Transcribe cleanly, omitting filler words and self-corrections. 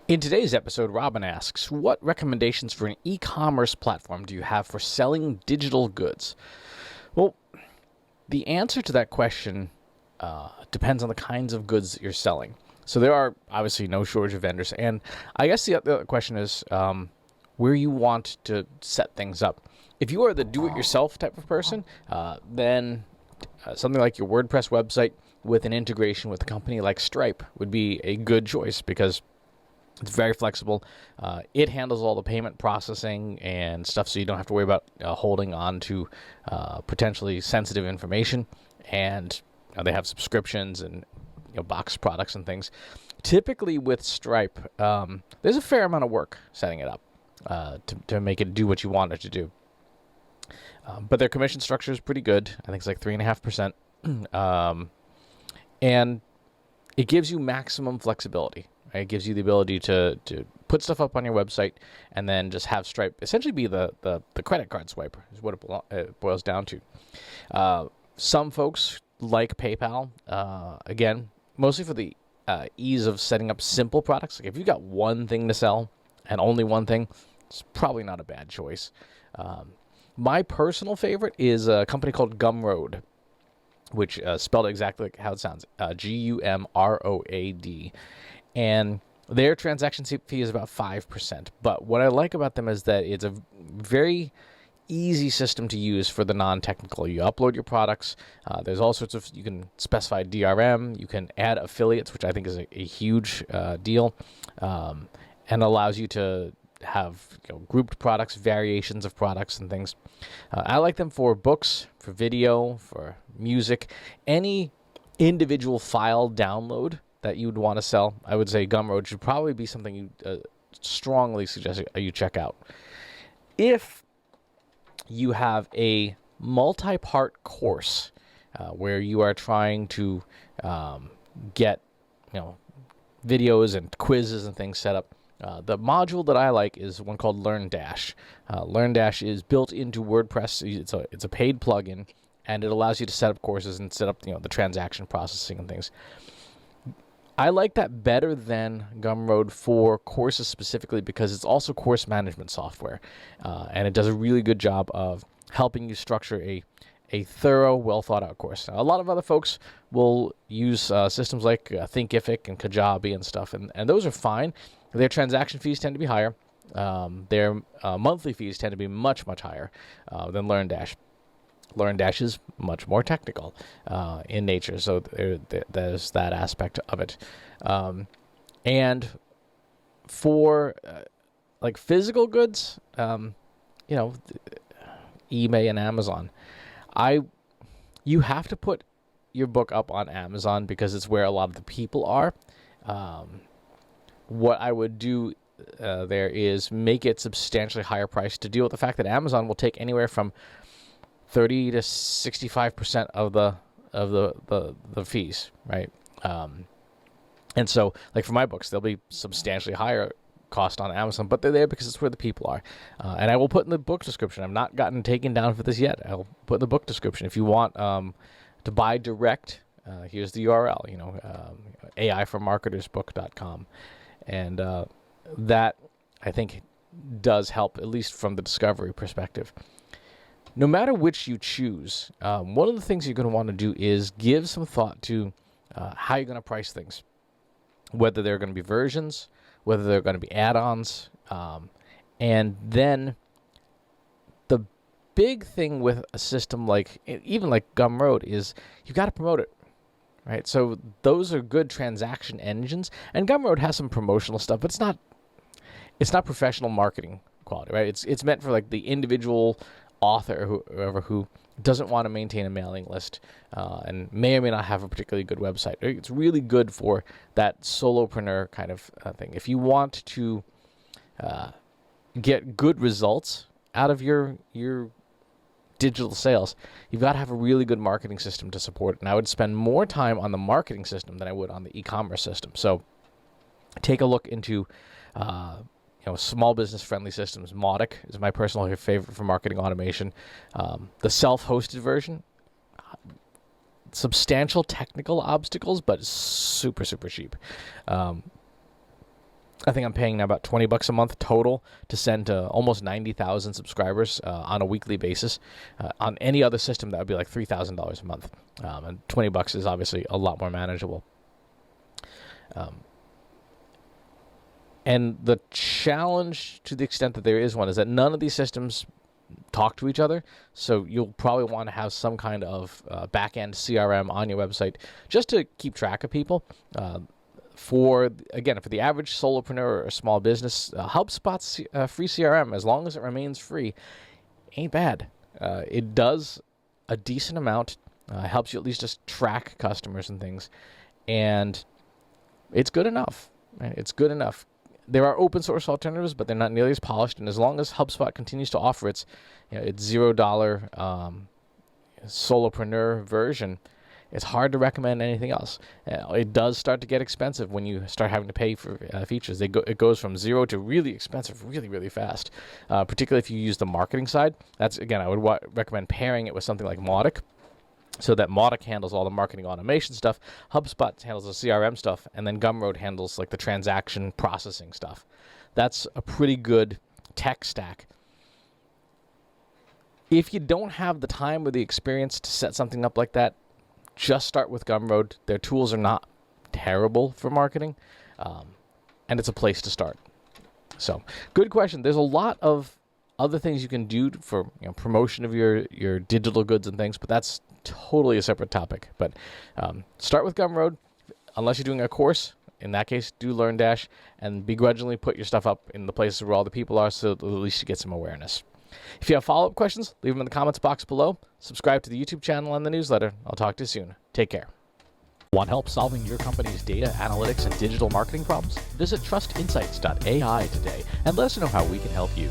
In today's episode, Robyn asks, what recommendations for an e-commerce platform do you have for selling digital goods? Well, the answer to that question depends on the kinds of goods that you're selling. So there are obviously no shortage of vendors. And I guess the other question is where you want to set things up. If you are the do-it-yourself type of person, then something like your WordPress website with an integration with a company like Stripe would be a good choice because it's very flexible. It handles all the payment processing and stuff, so you don't have to worry about holding on to potentially sensitive information. And they have subscriptions and box products and things. Typically with Stripe, there's a fair amount of work setting it up to make it do what you want it to do. But their commission structure is pretty good. I think it's like 3.5%. And it gives you maximum flexibility. Right? It gives you the ability to put stuff up on your website and then just have Stripe essentially be the credit card swiper is what it boils down to. Some folks like PayPal, again, mostly for the ease of setting up simple products. Like if you've got one thing to sell and only one thing, it's probably not a bad choice. My personal favorite is a company called Gumroad, which spelled exactly like how it sounds, Gumroad. And their transaction fee is about 5%. But what I like about them is that it's a very easy system to use for the non-technical. You upload your products. There's all sorts of, you can specify DRM. You can add affiliates, which I think is a huge deal, and allows you to have grouped products, variations of products and things. I like them for books, for video, for music, any individual file download that you would want to sell. I would say Gumroad should probably be something you strongly suggest you check out. If you have a multi-part course where you are trying to get videos and quizzes and things set up, the module that I like is one called LearnDash. LearnDash is built into WordPress. It's a paid plugin, and it allows you to set up courses and set up the transaction processing and things. I like that better than Gumroad for courses specifically because it's also course management software, and it does a really good job of helping you structure a thorough, well-thought-out course. Now, a lot of other folks will use systems like Thinkific and Kajabi and stuff, and those are fine. Their transaction fees tend to be higher. Their monthly fees tend to be much, much higher than LearnDash. LearnDash is much more technical in nature, so there's that aspect of it. And for like physical goods, eBay and Amazon, you have to put your book up on Amazon because it's where a lot of the people are. What I would do there is make it substantially higher price to deal with the fact that Amazon will take anywhere from 30 to 65% of the fees, right? And so, like for my books, they'll be substantially higher cost on Amazon, but they're there because it's where the people are. And I will put in the book description. I've not gotten taken down for this yet. I'll put in the book description. If you want to buy direct, here's the URL. AIformarketersbook.com, and that I think does help at least from the discovery perspective. No matter which you choose, one of the things you're going to want to do is give some thought to how you're going to price things, whether they're going to be versions, whether they're going to be add-ons, and then the big thing with a system like even like Gumroad is you've got to promote it, right? So those are good transaction engines, and Gumroad has some promotional stuff, but it's not professional marketing quality, right? It's meant for like the individual author, whoever who doesn't want to maintain a mailing list and may or may not have a particularly good website. It's really good for that solopreneur kind of thing. If you want to get good results out of your digital sales, you've got to have a really good marketing system to support it. And I would spend more time on the marketing system than I would on the e-commerce system. So take a look into small business friendly systems. Mautic is my personal favorite for marketing automation. The self-hosted version, substantial technical obstacles, but super, super cheap. I think I'm paying now about $20 a month total to send to almost 90,000 subscribers on a weekly basis. On any other system, that would be like $3,000 a month. And $20 is obviously a lot more manageable. And the challenge, to the extent that there is one, is that none of these systems talk to each other. So you'll probably want to have some kind of back-end CRM on your website just to keep track of people. For the average solopreneur or small business, HubSpot's free CRM, as long as it remains free, ain't bad. It does a decent amount, helps you at least just track customers and things, and it's good enough. Right? It's good enough. There are open source alternatives, but they're not nearly as polished. And as long as HubSpot continues to offer its $0 solopreneur version, it's hard to recommend anything else. It does start to get expensive when you start having to pay for features. It goes from zero to really expensive really, really fast, particularly if you use the marketing side. That's, again, I would recommend pairing it with something like Mautic, so that Mautic handles all the marketing automation stuff, HubSpot handles the CRM stuff, and then Gumroad handles like the transaction processing stuff. That's a pretty good tech stack. If you don't have the time or the experience to set something up like that, just start with Gumroad. Their tools are not terrible for marketing, and it's a place to start. So, good question. There's a lot of other things you can do for promotion of your digital goods and things, but that's totally a separate topic. But start with Gumroad. Unless you're doing a course, in that case, do LearnDash, and begrudgingly put your stuff up in the places where all the people are, so at least you get some awareness. If you have follow-up questions, leave them in the comments box below. Subscribe to the YouTube channel and the newsletter. I'll talk to you soon. Take care. Want help solving your company's data, analytics, and digital marketing problems? Visit trustinsights.ai today and let us know how we can help you.